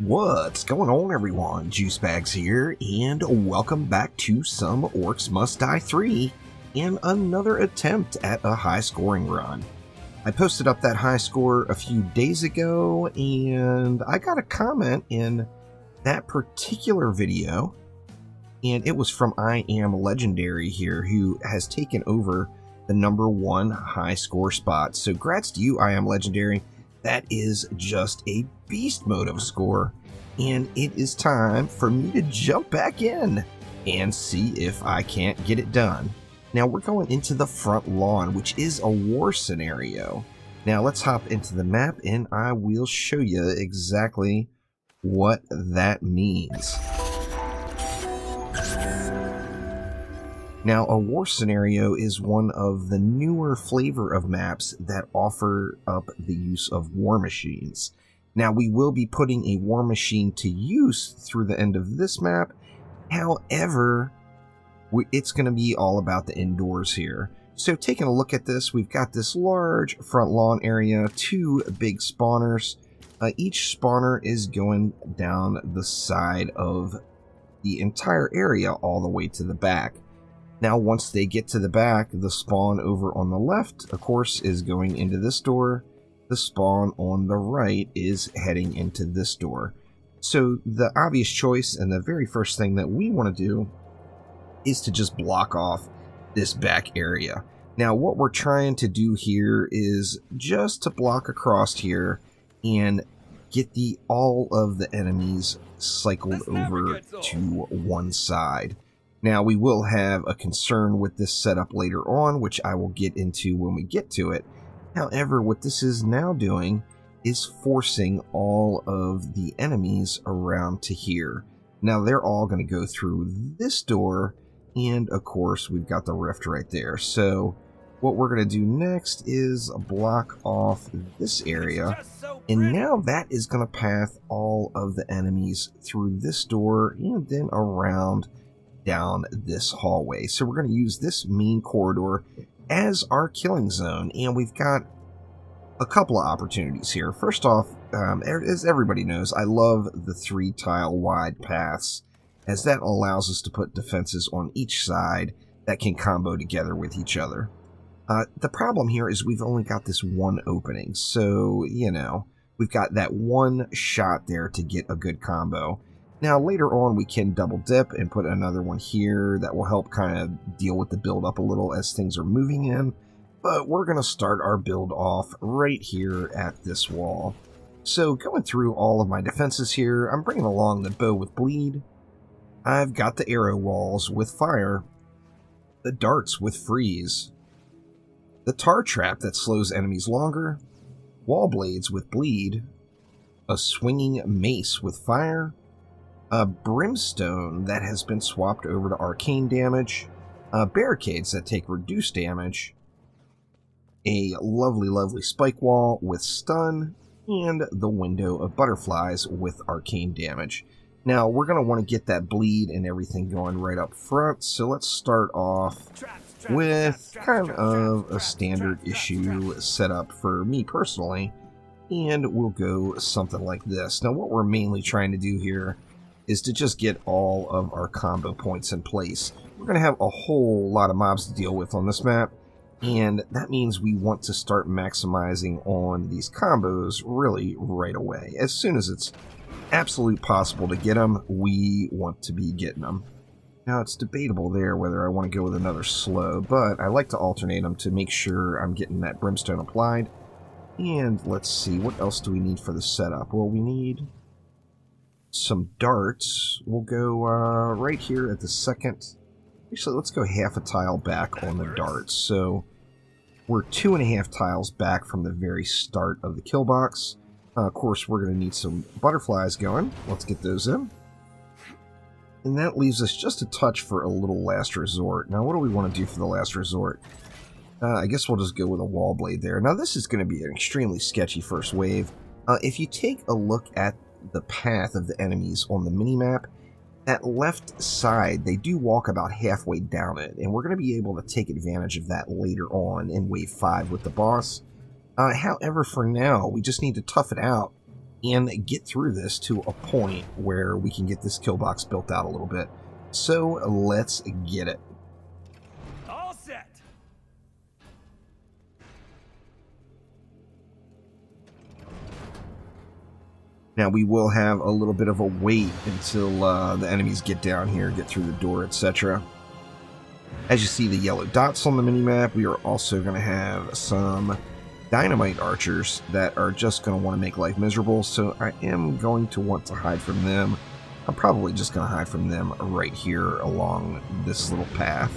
What's going on, everyone? Juicebags here, and welcome back to some Orcs Must Die 3 and another attempt at a high scoring run. I posted up that high score a few days ago, and I got a comment in that particular video, and it was from I Am Legendary here, who has taken over the #1 high score spot. So grats to you, I Am Legendary. That is just a beast mode of a score, and it is time for me to jump back in and see if I can't get it done. Now we're going into the front lawn, which is a war scenario. Now let's hop into the map and I will show you exactly what that means. Now, a war scenario is one of the newer flavor of maps that offer up the use of war machines. Now, we will be putting a war machine to use through the end of this map. However, it's going to be all about the indoors here. So, taking a look at this, we've got this large front lawn area, 2 big spawners. Each spawner is going down the side of the entire area all the way to the back. Now, once they get to the back, the spawn over on the left, of course, is going into this door. The spawn on the right is heading into this door. So the obvious choice and the very first thing that we want to do is to just block off this back area. Now, what we're trying to do here is just to block across here and get all of the enemies cycled over to one side. Now, we will have a concern with this setup later on, which I will get into when we get to it. However, what this is now doing is forcing all of the enemies around to here. Now, they're all going to go through this door, and of course, we've got the rift right there. So, what we're going to do next is block off this area, and now that is going to path all of the enemies through this door and then around down this hallway. So we're going to use this main corridor as our killing zone, and we've got a couple of opportunities here. First off, as everybody knows, I love the 3 tile wide paths, as that allows us to put defenses on each side that can combo together with each other. The problem here is we've only got this one opening, so you know, we've got that one shot there to get a good combo. Now, later on, we can double dip and put another one here that will help kind of deal with the build up a little as things are moving in. But we're going to start our build off right here at this wall. So going through all of my defenses here, I'm bringing along the bow with bleed. I've got the arrow walls with fire, the darts with freeze, the tar trap that slows enemies longer, wall blades with bleed, a swinging mace with fire, a brimstone that has been swapped over to arcane damage, barricades that take reduced damage, a lovely spike wall with stun, and the window of butterflies with arcane damage. Now, we're going to want to get that bleed and everything going right up front, so let's start off with kind of a standard issue setup for me personally, and we'll go something like this. Now, what we're mainly trying to do here is to just get all of our combo points in place. We're going to have a whole lot of mobs to deal with on this map, and that means we want to start maximizing on these combos really right away. As soon as it's absolutely possible to get them, we want to be getting them. Now, it's debatable there whether I want to go with another slow, but I like to alternate them to make sure I'm getting that brimstone applied. And let's see, what else do we need for the setup? Well, we need some darts. We'll go right here at the second. Actually, let's go half a tile back on the darts. So we're 2.5 tiles back from the very start of the kill box. Of course, we're going to need some butterflies going. Let's get those in. And that leaves us just a touch for a little last resort. Now, what do we want to do for the last resort? I guess we'll just go with a wall blade there. Now, this is going to be an extremely sketchy first wave. If you take a look at the path of the enemies on the minimap, that left side, they do walk about halfway down it, and we're going to be able to take advantage of that later on in Wave 5 with the boss. However, for now, we just need to tough it out and get through this to a point where we can get this kill box built out a little bit. So let's get it. All set. Now we will have a little bit of a wait until the enemies get down here, get through the door, etc. As you see the yellow dots on the minimap, we are also going to have some dynamite archers that are just going to want to make life miserable, so I am going to want to hide from them. I'm probably just going to hide from them right here along this little path.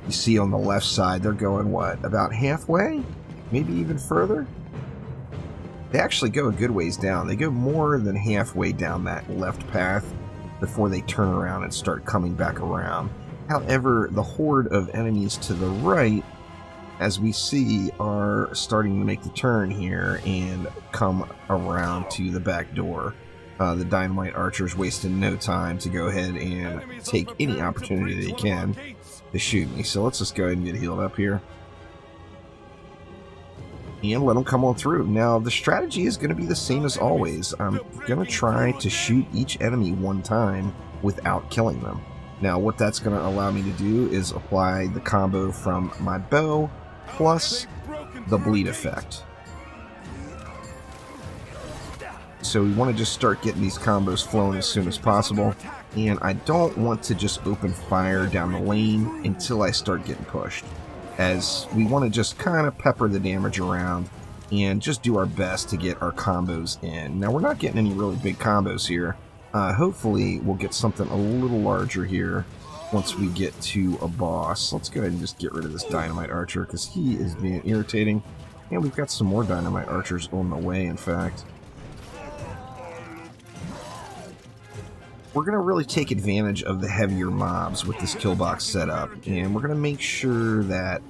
You see on the left side, they're going, what, about halfway? Maybe even further? They actually go a good ways down. They go more than halfway down that left path before they turn around and start coming back around. However, the horde of enemies to the right, as we see, are starting to make the turn here and come around to the back door. The dynamite archers wasting no time to go ahead and take any opportunity they can to shoot me. So let's just go ahead and get healed up here. And let them come on through. Now, the strategy is going to be the same as always. I'm going to try to shoot each enemy one time without killing them. Now, what that's going to allow me to do is apply the combo from my bow plus the bleed effect. So we want to just start getting these combos flowing as soon as possible. And I don't want to just open fire down the lane until I start getting pushed, as we want to just kind of pepper the damage around and just do our best to get our combos in. Now, we're not getting any really big combos here. Hopefully, we'll get something a little larger here once we get to a boss. Let's go ahead and just get rid of this dynamite archer because he is being irritating. And we've got some more dynamite archers on the way, in fact. We're going to really take advantage of the heavier mobs with this kill box setup, and we're going to make sure that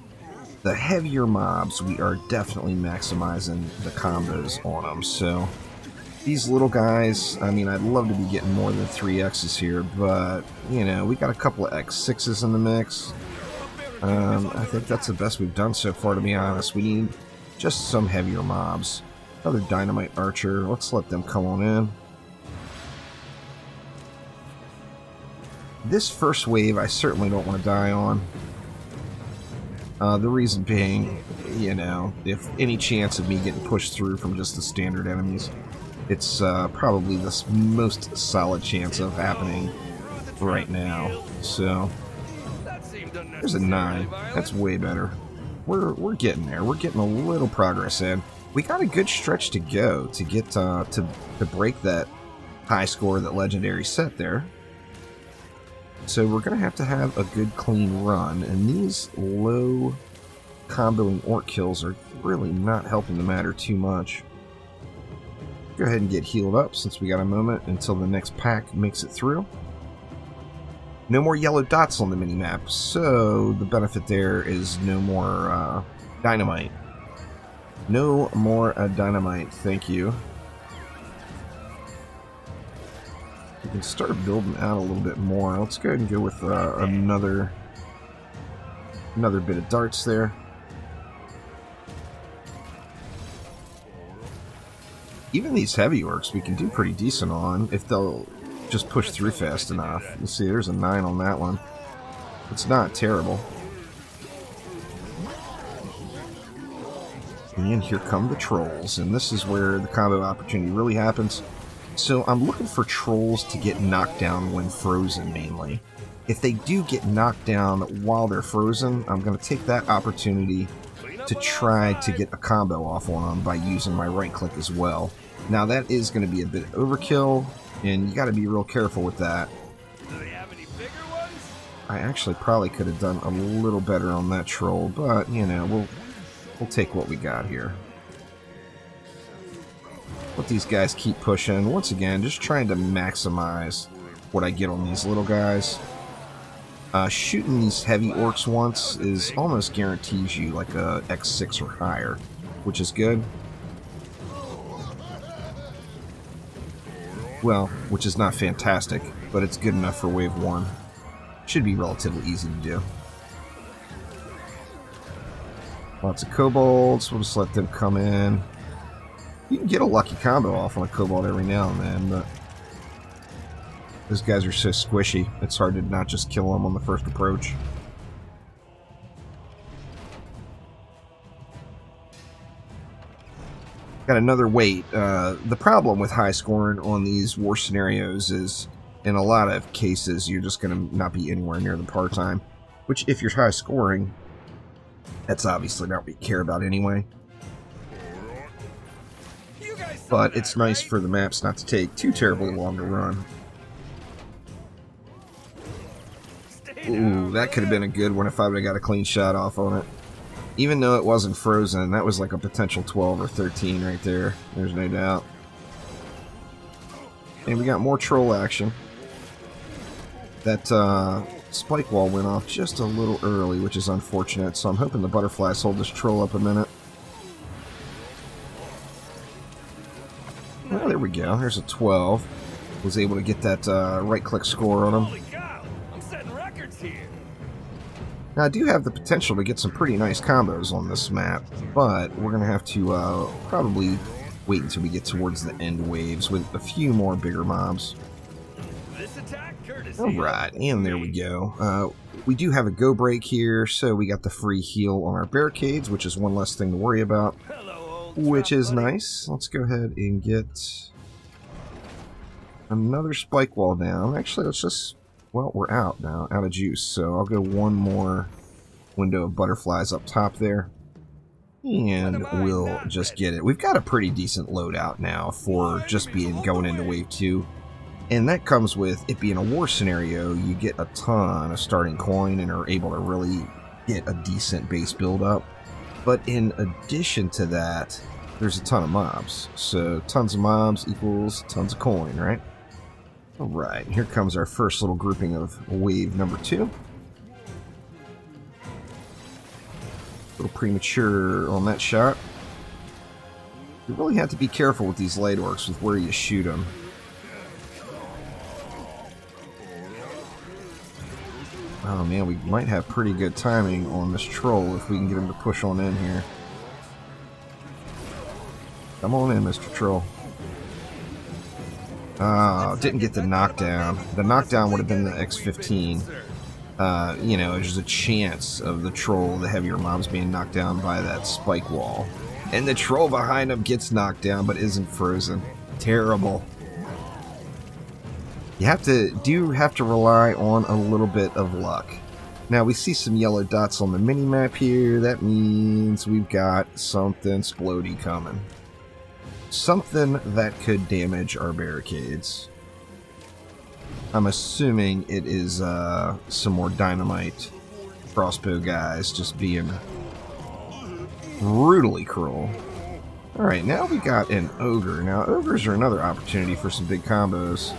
the heavier mobs, we are definitely maximizing the combos on them. So these little guys, I mean, I'd love to be getting more than 3Xs here, but, you know, we got a couple of X6s in the mix. I think that's the best we've done so far, to be honest. We need just some heavier mobs. Another dynamite archer. Let's let them come on in. This first wave, I certainly don't want to die on. The reason being, you know, if any chance of me getting pushed through from just the standard enemies, it's probably the most solid chance of happening right now. So, there's a 9. That's way better. We're getting there. We're getting a little progress in. We got a good stretch to go to get to break that high score that Legendary set there. So we're going to have a good clean run, and these low comboing orc kills are really not helping the matter too much. Go ahead and get healed up since we got a moment until the next pack makes it through. No more yellow dots on the minimap, so the benefit there is no more dynamite. No more dynamite, thank you. We can start building out a little bit more. Let's go ahead and go with another bit of darts there. Even these heavy orcs we can do pretty decent on if they'll just push through fast enough. You see, there's a 9 on that one. It's not terrible. And here come the trolls, and this is where the combo opportunity really happens. So I'm looking for trolls to get knocked down when frozen, mainly. If they do get knocked down while they're frozen, I'm going to take that opportunity to try to get a combo off on them by using my right click as well. Now that is going to be a bit overkill, and you got to be real careful with that. Do they have any bigger ones? I actually probably could have done a little better on that troll, but, you know, we'll take what we got here. Let these guys keep pushing. Once again, just trying to maximize what I get on these little guys. Shooting these heavy orcs once is almost guarantees you like a X6 or higher, which is good. Well, which is not fantastic, but it's good enough for wave 1. Should be relatively easy to do. Lots of kobolds. We'll just let them come in. You can get a lucky combo off on a Kobold every now and then, but those guys are so squishy, it's hard to not just kill them on the first approach. Got another weight. The problem with high scoring on these war scenarios is, in a lot of cases, you're just going to not be anywhere near the par time. Which, if you're high scoring, that's obviously not what you care about anyway. But it's nice for the maps not to take too terribly long to run. Ooh, that could have been a good one if I would have got a clean shot off on it. Even though it wasn't frozen, that was like a potential 12 or 13 right there. There's no doubt. And we got more troll action. That spike wall went off just a little early, which is unfortunate, so I'm hoping the butterflies hold this troll up a minute. Well, there we go. There's a 12. Was able to get that right-click score on him. Holy cow! I'm setting records here. Now, I do have the potential to get some pretty nice combos on this map, but we're going to have to probably wait until we get towards the end waves with a few more bigger mobs. This attack, courtesy. Alright, and there we go. We do have a go break here, so we got the free heal on our barricades, which is one less thing to worry about. Hello, old Which top is buddy. nice. Let's go ahead and get another spike wall down. Actually, let's just... Well, we're out now. Out of juice. So I'll go one more window of butterflies up top there. And we'll just get it. We've got a pretty decent loadout now for just being going into Wave 2. And that comes with it being a war scenario. You get a ton of starting coin and are able to really get a decent base build up. But in addition to that, there's a ton of mobs. So tons of mobs equals tons of coin, right? Alright, here comes our first little grouping of wave number 2. A little premature on that shot. You really have to be careful with these light orcs with where you shoot them. Oh man, we might have pretty good timing on this troll if we can get him to push on in here. Come on in, Mr. Troll. Didn't get the knockdown. The knockdown would have been the X15. You know, there's a chance of the troll, the heavier mobs, being knocked down by that spike wall. And the troll behind him gets knocked down but isn't frozen. Terrible. You have to rely on a little bit of luck. Now we see some yellow dots on the mini-map here. That means we've got something splody coming. Something that could damage our barricades. I'm assuming it is some more dynamite crossbow guys just being brutally cruel. Alright, now we got an ogre. Now ogres are another opportunity for some big combos.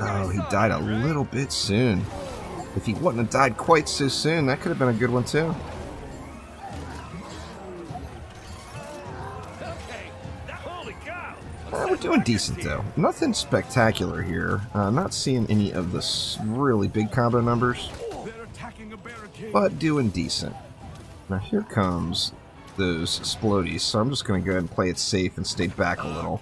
Oh, he died a little bit soon. If he wouldn't have died quite so soon, that could have been a good one too. We're doing decent though. Nothing spectacular here. Not seeing any of the really big combo numbers, but doing decent. Now here comes those splodies, so I'm just going to go ahead and play it safe and stay back a little.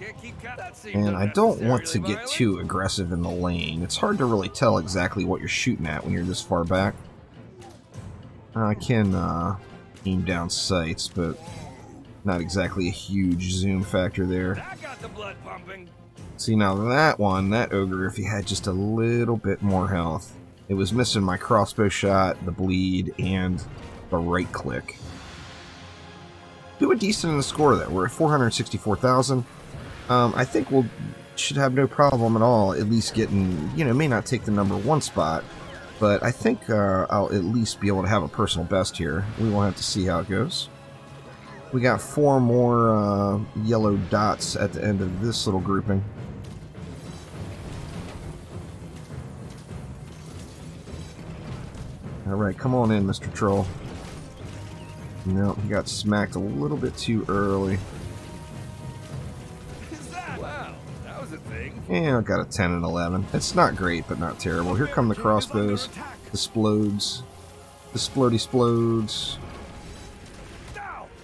And I don't want to get too aggressive in the lane. It's hard to really tell exactly what you're shooting at when you're this far back. I can aim down sights, but not exactly a huge zoom factor there. See, now that one, that ogre, if he had just a little bit more health. It was missing my crossbow shot, the bleed, and the right click. Doing decent in the score though. We're at 464,000. I think should have no problem at all, at least getting, you know, may not take the #1 spot, but I think I'll at least be able to have a personal best here. We will have to see how it goes. We got 4 more yellow dots at the end of this little grouping. Alright, come on in, Mr. Troll. No, he got smacked a little bit too early. Wow, that was a thing. Yeah, I got a 10 and 11. It's not great, but not terrible. Here come the crossbows, the splodes, the splody splodes.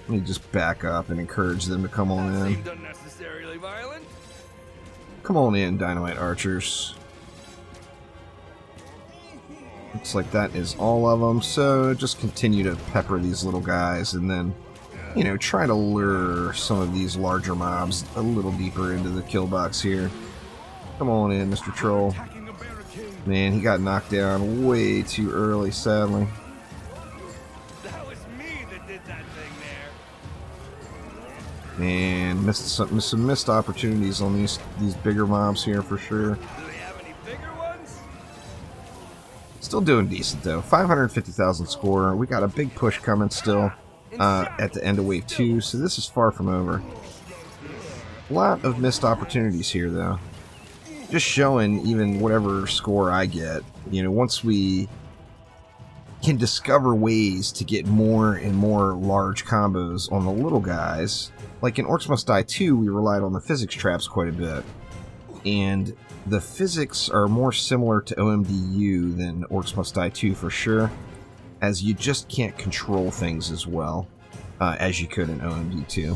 Let me just back up and encourage them to come on in. Seemed unnecessarily violent. Come on in, dynamite archers. Looks like that is all of them, so just continue to pepper these little guys and then, you know, try to lure some of these larger mobs a little deeper into the kill box here. Come on in, Mr. Troll. Man, he got knocked down way too early, sadly. That was me that did that thing there. Man, missed some missed opportunities on these bigger mobs here for sure. Do they have any bigger ones? Still doing decent though. 550,000 score. We got a big push coming still at the end of wave 2, so this is far from over. A lot of missed opportunities here though. Just showing even whatever score I get, you know, once we can discover ways to get more and more large combos on the little guys. Like in Orcs Must Die 2, we relied on the physics traps quite a bit. And the physics are more similar to OMDU than Orcs Must Die 2 for sure, as you just can't control things as well as you could in OMD2.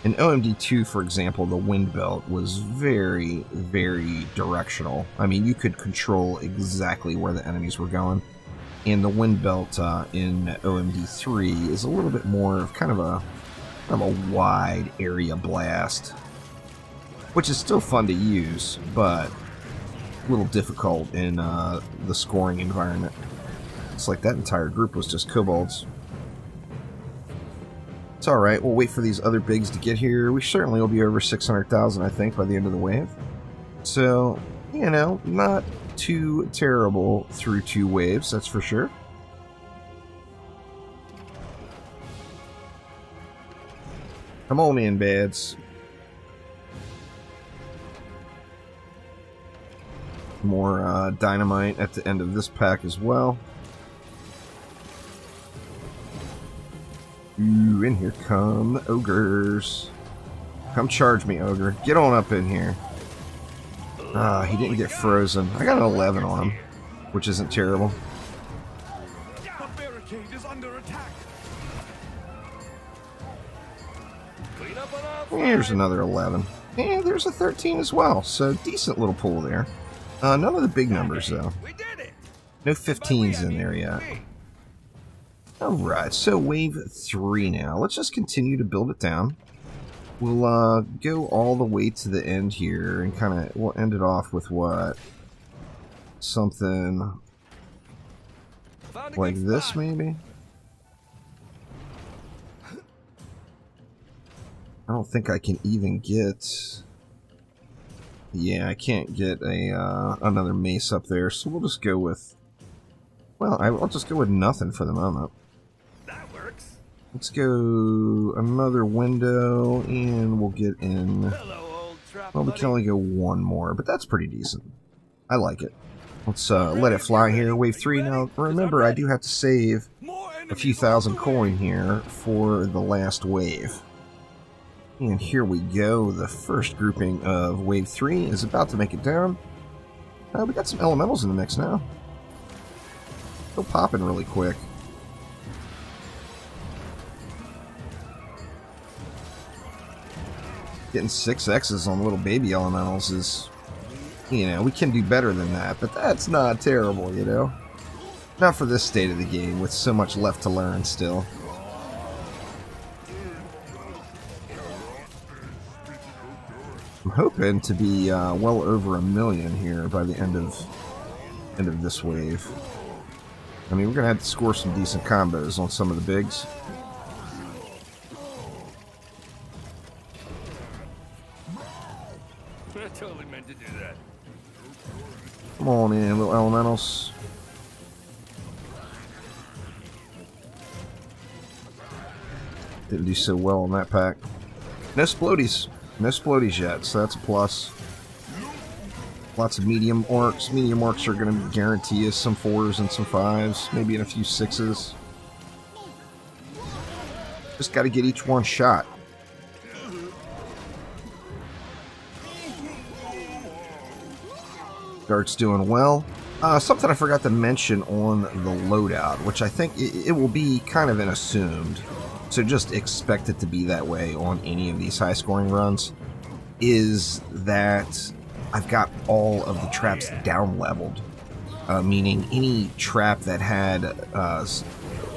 In OMD2, for example, the wind belt was very, very directional. I mean, you could control exactly where the enemies were going. And the wind belt in OMD3 is a little bit more of kind of a wide area blast, which is still fun to use, but a little difficult in the scoring environment. It's like that entire group was just kobolds. It's alright, we'll wait for these other bigs to get here. We certainly will be over 600,000, I think, by the end of the wave. So, you know, not too terrible through 2 waves, that's for sure. Come on in, bads. More dynamite at the end of this pack as well. Ooh, and here come the ogres. Come charge me, ogre. Get on up in here. Ah, he didn't get frozen. I got an 11 on him, which isn't terrible. The barricade is under attack. Clean up on all Here's another 11. And there's a 13 as well, so decent little pool there. None of the big numbers, though. We did it. No 15s in there yet. Alright, so wave 3 now. Let's just continue to build it down. We'll go all the way to the end here and kind of, we'll end it off with what? Something like this, maybe? I don't think I can even get... Yeah, I can't get a another mace up there, so we'll just go with... Well, I'll just go with nothing for the moment. That works. Let's go another window, and we'll get in... Hello, old trap Well, we can only go one more, but that's pretty decent. I like it. Let's let it fly here, wave 3. Now, remember, I do have to save a few thousand coin here for the last wave. And here we go. The first grouping of wave 3 is about to make it down. We got some elementals in the mix now. They'll pop in really quick. Getting 6 X's on little baby elementals is, you know, we can do better than that, but that's not terrible, you know? Not for this state of the game, with so much left to learn still. I'm hoping to be well over 1 million here by the end of this wave. I mean, we're gonna have to score some decent combos on some of the bigs. I totally meant to do that. Come on in, little elementals. Didn't do so well on that pack. No splodies. No splodies yet, so that's a plus. Lots of medium orcs. Medium orcs are going to guarantee us some 4s and some 5s, maybe in a few 6s. Just got to get each one shot. Guard's doing well. Something I forgot to mention on the loadout, which I think it will be kind of an assumed. so just expect it to be that way on any of these high-scoring runs, is that I've got all of the traps down-leveled, meaning any trap that had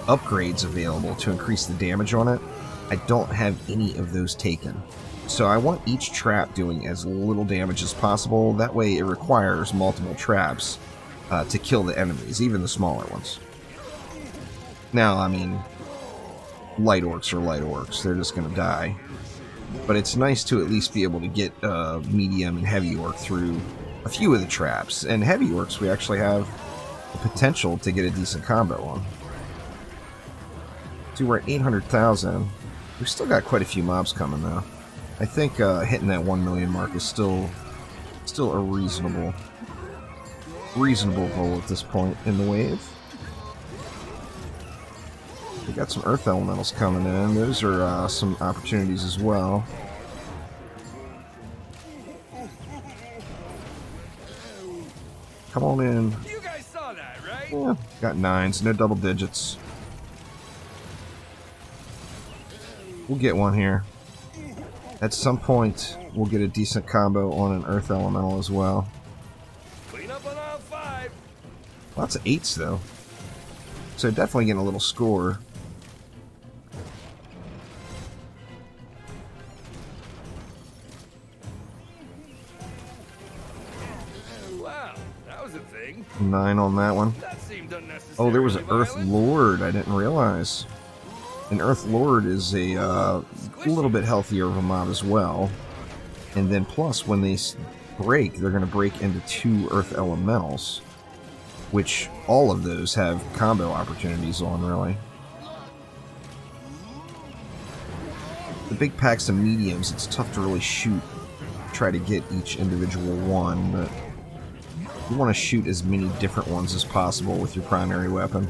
upgrades available to increase the damage on it, I don't have any of those taken. So I want each trap doing as little damage as possible. That way it requires multiple traps to kill the enemies, even the smaller ones. Now, I mean, light orcs are light orcs. They're just going to die. But it's nice to at least be able to get medium and heavy orc through a few of the traps. And heavy orcs, we actually have the potential to get a decent combo on. See, we're at 800,000. We've still got quite a few mobs coming, though. I think hitting that 1 million mark is still a reasonable goal at this point in the wave. We got some earth elementals coming in. Those are some opportunities as well. Come on in. You guys saw that, right? Yeah, got 9s, no double digits. We'll get one here. At some point, we'll get a decent combo on an earth elemental as well. Clean up on aisle 5. Lots of 8s though. So definitely getting a little score. Wow, that was a thing. 9 on that one. That seemed unnecessary. Oh, there was an Earth Lord. I didn't realize. An Earth Lord is a little bit healthier of a mob as well. And then plus, when they break, they're going to break into 2 Earth Elementals. Which all of those have combo opportunities on, really. The big packs of mediums, it's tough to really shoot. Try to get each individual one, but you want to shoot as many different ones as possible with your primary weapon.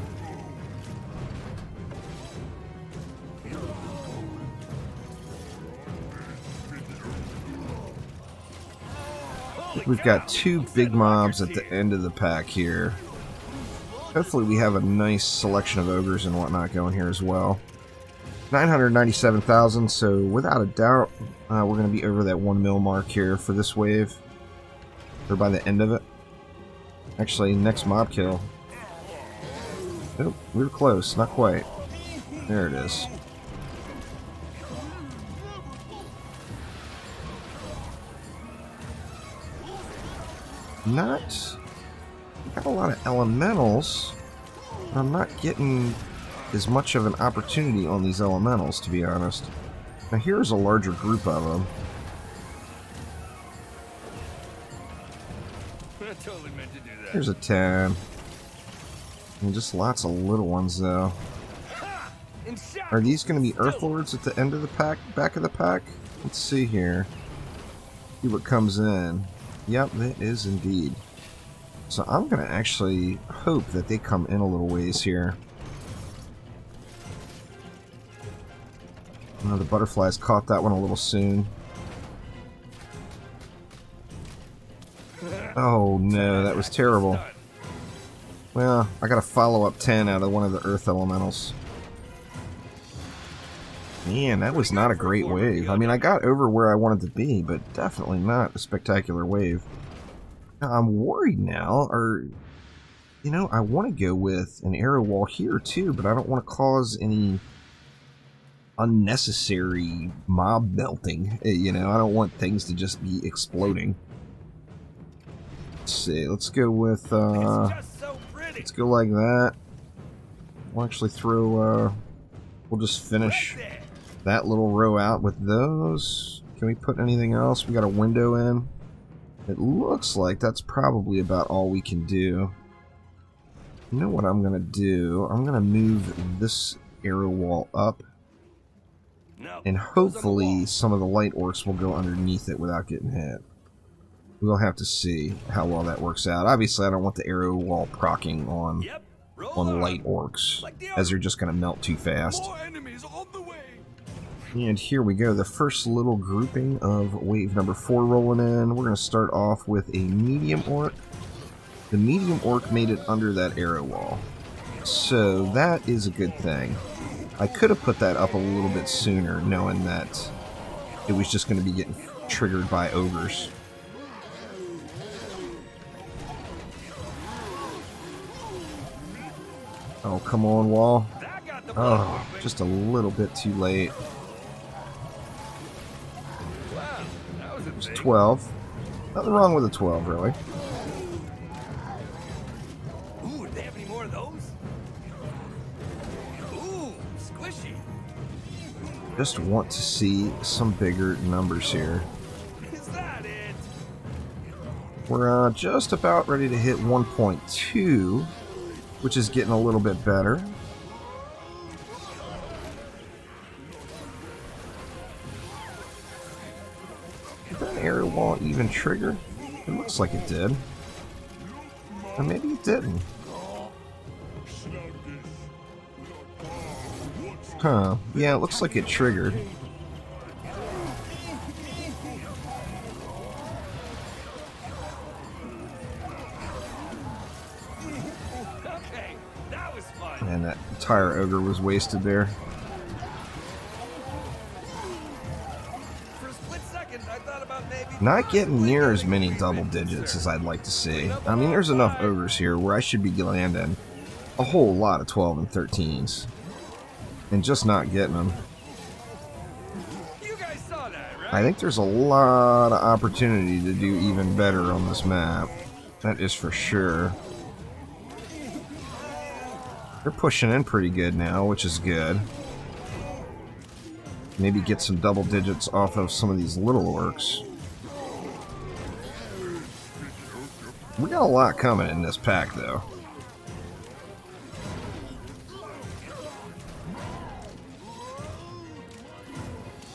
We've got 2 big mobs at the end of the pack here. Hopefully we have a nice selection of ogres and whatnot going here as well. 997,000, so without a doubt, we're going to be over that 1 mil mark here for this wave. Or by the end of it. Actually, next mob kill. Oh, we were close, not quite. There it is. Got a lot of elementals, but I'm not getting as much of an opportunity on these elementals, to be honest. Now here's a larger group of them. I totally meant to do that. Here's a 10. And just lots of little ones, though. Are these going to be Earth Lords at the end of the pack, back of the pack? Let's see here. See what comes in. Yep, that is indeed. So I'm going to actually hope that they come in a little ways here. Oh, the butterflies caught that one a little soon. Oh no, that was terrible. Well, I got a follow-up 10 out of one of the Earth Elementals. Man, that was not a great wave. I mean, I got over where I wanted to be, but definitely not a spectacular wave. Now, I'm worried now, or, you know, I want to go with an arrow wall here too, but I don't want to cause any unnecessary mob melting. You know, I don't want things to just be exploding. Let's see, let's go with, let's go like that. We'll actually throw, we'll just finish that little row out with those. Can we put anything else? We got a window in. It looks like that's probably about all we can do. You know what I'm going to do? I'm going to move this arrow wall up. And hopefully some of the light orcs will go underneath it without getting hit. We'll have to see how well that works out. Obviously, I don't want the arrow wall proccing on light orcs, as they're just going to melt too fast. And here we go, the first little grouping of wave number 4 rolling in. We're going to start off with a medium orc. The medium orc made it under that arrow wall, so that is a good thing. I could have put that up a little bit sooner, knowing that it was just going to be getting triggered by ogres. Oh, come on, wall. Oh, just a little bit too late. It was 12. Nothing wrong with a 12, really. Ooh, do they have any more of those? Ooh, squishy. Just want to see some bigger numbers here. Is that it? We're just about ready to hit 1.2, which is getting a little bit better. Did that area wall even trigger? It looks like it did. Or maybe it didn't. Huh. Yeah, it looks like it triggered. Okay, that was fun. And that entire ogre was wasted there. For a split second, I thought about maybe Not getting near as many double digits as I'd like to see. I mean, there's enough ogres here where I should be landing a whole lot of 12 and 13s. And just not getting them. You guys saw that, right? I think there's a lot of opportunity to do even better on this map. That is for sure. They're pushing in pretty good now, which is good. Maybe get some double digits off of some of these little orcs. We got a lot coming in this pack, though.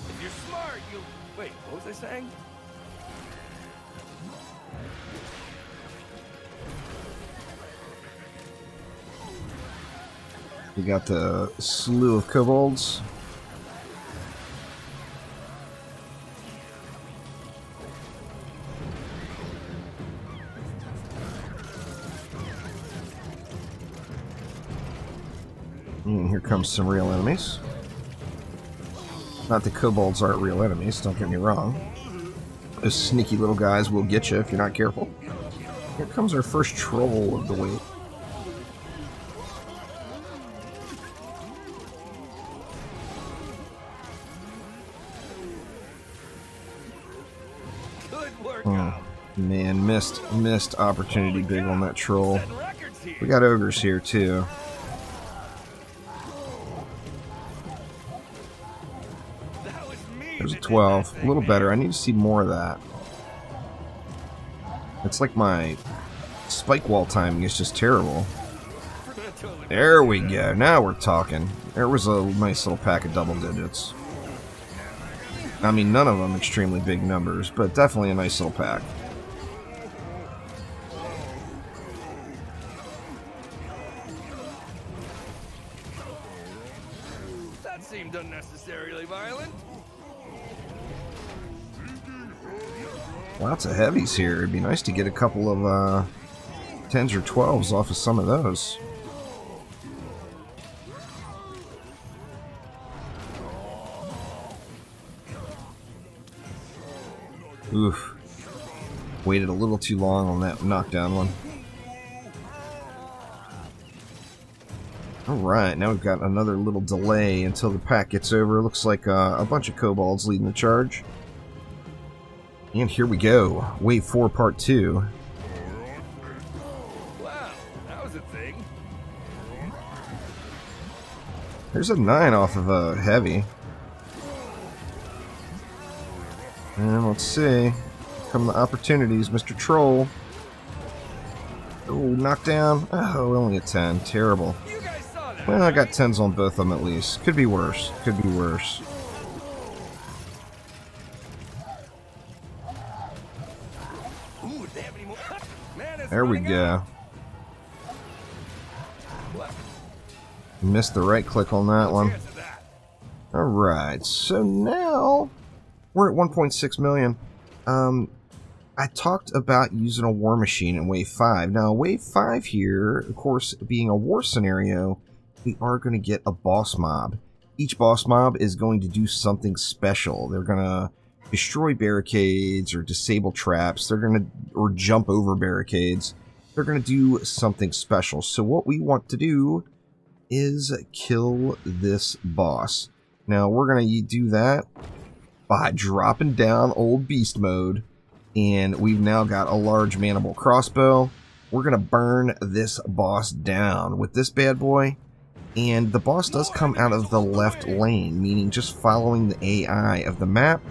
If you're smart, you'll... Wait, what was I saying? We got the slew of kobolds. And here comes some real enemies. Not that kobolds aren't real enemies, don't get me wrong. Those sneaky little guys will get you if you're not careful. Here comes our first troll of the week. Good work. Oh, man, missed opportunity big on that troll. We got ogres here too. There's a 12. A little better. I need to see more of that. It's like my spike wall timing is just terrible. There we go. Now we're talking. There was a nice little pack of double digits. I mean, none of them extremely big numbers, but definitely a nice little pack. That seemed unnecessarily violent. Lots of heavies here. It'd be nice to get a couple of 10s or 12s off of some of those. Oof. Waited a little too long on that knockdown one. Alright, now we've got another little delay until the pack gets over. Looks like a bunch of kobolds leading the charge. And here we go. Wave 4, Part 2. Wow, that was a thing. There's a 9 off of a heavy. And let's see. Come the opportunities, Mr. Troll. Oh, knockdown. Oh, only a 10. Terrible. You guys saw that. Well, I got 10s on both of them at least. Could be worse. Could be worse. Ooh, they have any more? Man, it's There we running go. out. What? Missed the right click on that one. Cheers to that. Alright, so now we're at 1.6 million. I talked about using a war machine in Wave 5. Now, Wave 5 here, of course, being a war scenario, we are going to get a boss mob. Each boss mob is going to do something special. They're going to destroy barricades or disable traps. They're going to, or jump over barricades. They're going to do something special. So what we want to do is kill this boss. Now we're going to do that by dropping down old beast mode. And we've now got a large mandible crossbow. We're going to burn this boss down with this bad boy. And the boss does come out of the left lane, meaning just following the AI of the map,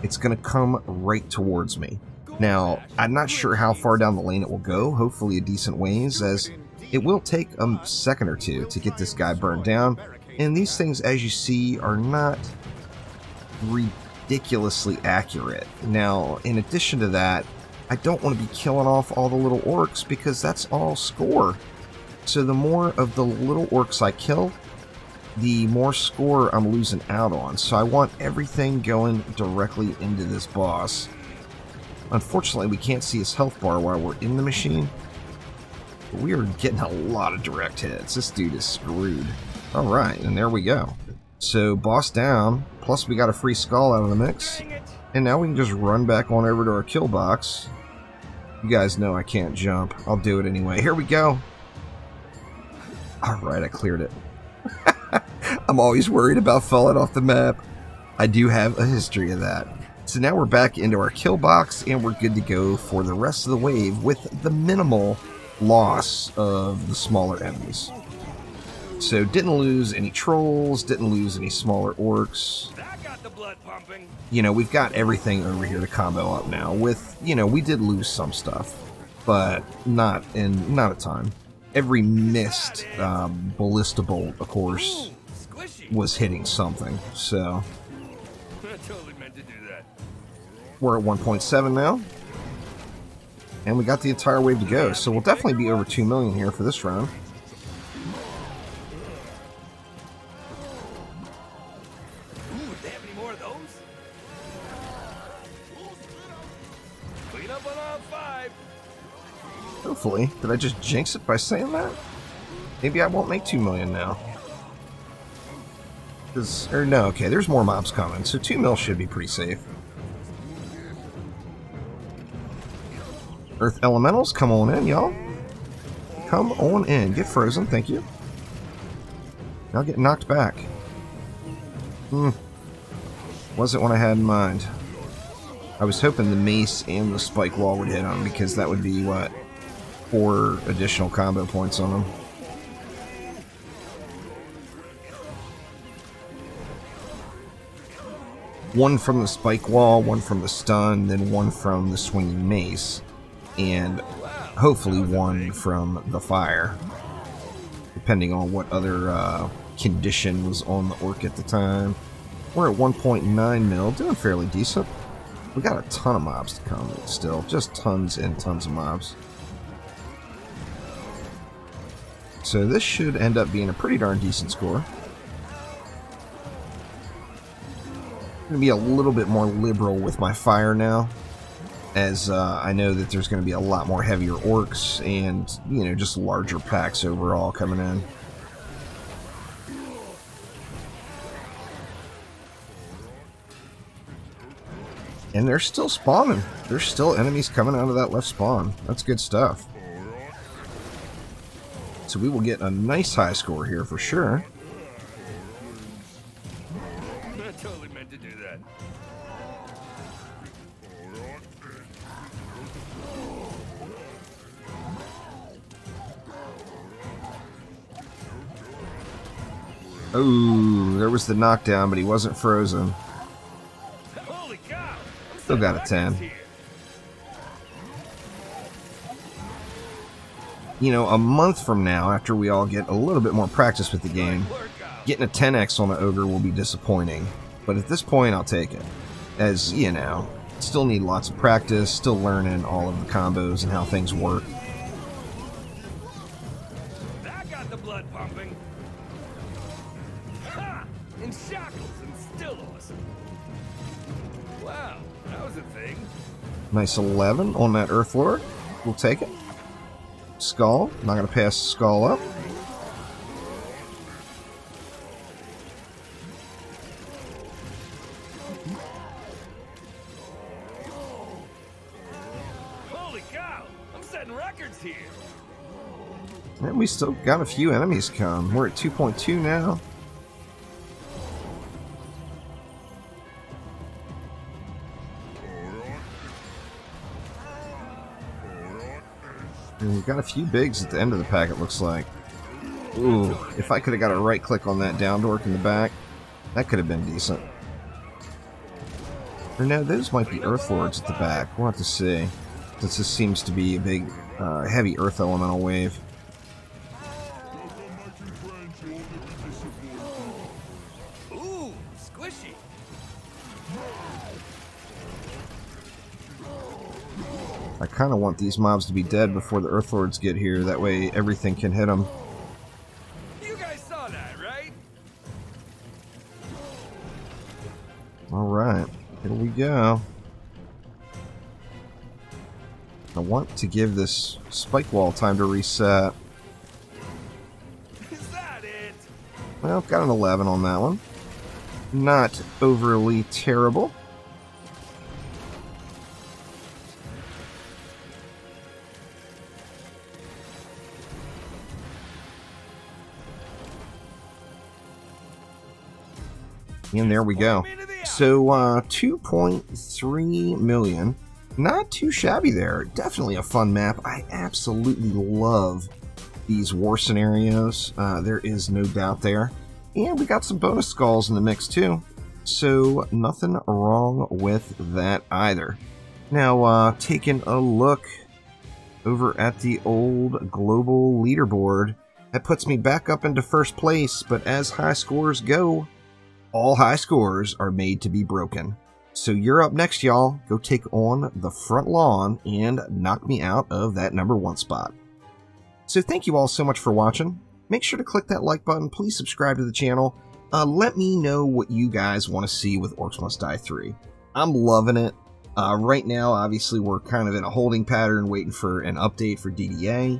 it's going to come right towards me. Now, I'm not sure how far down the lane it will go, hopefully a decent ways, as it will take a second or two to get this guy burned down. And these things, as you see, are not ridiculously accurate. Now, in addition to that, I don't want to be killing off all the little orcs because that's all score. So the more of the little orcs I kill, the more score I'm losing out on. So I want everything going directly into this boss. Unfortunately, we can't see his health bar while we're in the machine. But we are getting a lot of direct hits. This dude is screwed. Alright, and there we go. So boss down, plus we got a free skull out of the mix. And now we can just run back on over to our kill box. You guys know I can't jump. I'll do it anyway. Here we go. Alright, I cleared it. I'm always worried about falling off the map. I do have a history of that. So now we're back into our kill box and we're good to go for the rest of the wave with the minimal loss of the smaller enemies. So didn't lose any trolls, didn't lose any smaller orcs. You know, we've got everything over here to combo up now with, you know, we did lose some stuff, but not a ton. Every missed ballista bolt, of course, was hitting something, so we're at 1.7 now, and we got the entire wave to go, so we'll definitely be over 2 million here for this round. Hopefully. Did I just jinx it by saying that? Maybe I won't make 2 million now. Or no, okay, there's more mobs coming, so 2 mil should be pretty safe. Earth Elementals, come on in, y'all. Come on in. Get frozen, thank you. Now get knocked back. Wasn't what I had in mind. I was hoping the mace and the spike wall would hit on, because that would be, what, 4 additional combo points on them. One from the spike wall, one from the stun, then one from the swinging mace, and hopefully one from the fire, depending on what other condition was on the orc at the time. We're at 1.9 mil, doing fairly decent. We got a ton of mobs to come still, just tons and tons of mobs. So this should end up being a pretty darn decent score. I'm going to be a little bit more liberal with my fire now, as I know that there's going to be a lot more heavier orcs and, you know, just larger packs overall coming in. And they're still spawning. There's still enemies coming out of that left spawn. That's good stuff. So we will get a nice high score here for sure. I totally meant to do that. Oh, there was the knockdown, but he wasn't frozen. Holy cow! Still got a 10. You know, a month from now, after we all get a little bit more practice with the game, getting a 10x on the ogre will be disappointing. But at this point, I'll take it. As, you know, still need lots of practice, still learning all of the combos and how things work. That got the blood pumping. Ha! In shackles and still awesome. Wow, that was a thing. Nice 11 on that Earth Lord. We'll take it. Skull. Not going to pass the skull up. wizards here. And we still got a few enemies come. We're at 2.2 now. And we've got a few bigs at the end of the pack, it looks like. Ooh, if I could have got a right click on that down dork in the back, that could have been decent. Or no, those might be Earth Lords at the back. We'll have to see. This just seems to be a big, heavy Earth Elemental wave. Ooh, squishy. I kind of want these mobs to be dead before the Earth Lords get here. That way everything can hit them. You guys saw that, right? Alright, here we go. I want to give this spike wall time to reset. Is that it? Well, got an 11 on that one. Not overly terrible. And there we go. So, 2.3 million. Not too shabby there. Definitely a fun map. I absolutely love these war scenarios. There is no doubt there. And we got some bonus skulls in the mix too. So, nothing wrong with that either. Now, taking a look over at the old global leaderboard. That puts me back up into first place, but as high scores go, all high scores are made to be broken. So you're up next, y'all. Go take on the front lawn and knock me out of that #1 spot. So thank you all so much for watching. Make sure to click that like button. Please subscribe to the channel. Let me know what you guys want to see with Orcs Must Die 3. I'm loving it. Right now, obviously, we're kind of in a holding pattern, waiting for an update for DDA.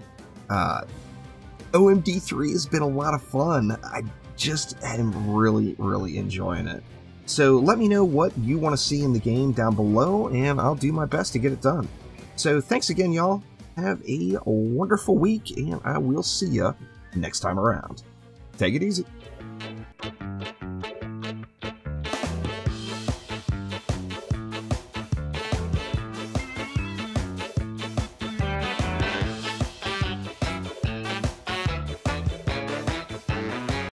OMD3 has been a lot of fun. I just am really, really enjoying it. So let me know what you want to see in the game down below, and I'll do my best to get it done. So thanks again, y'all. Have a wonderful week, and I will see ya next time around. Take it easy.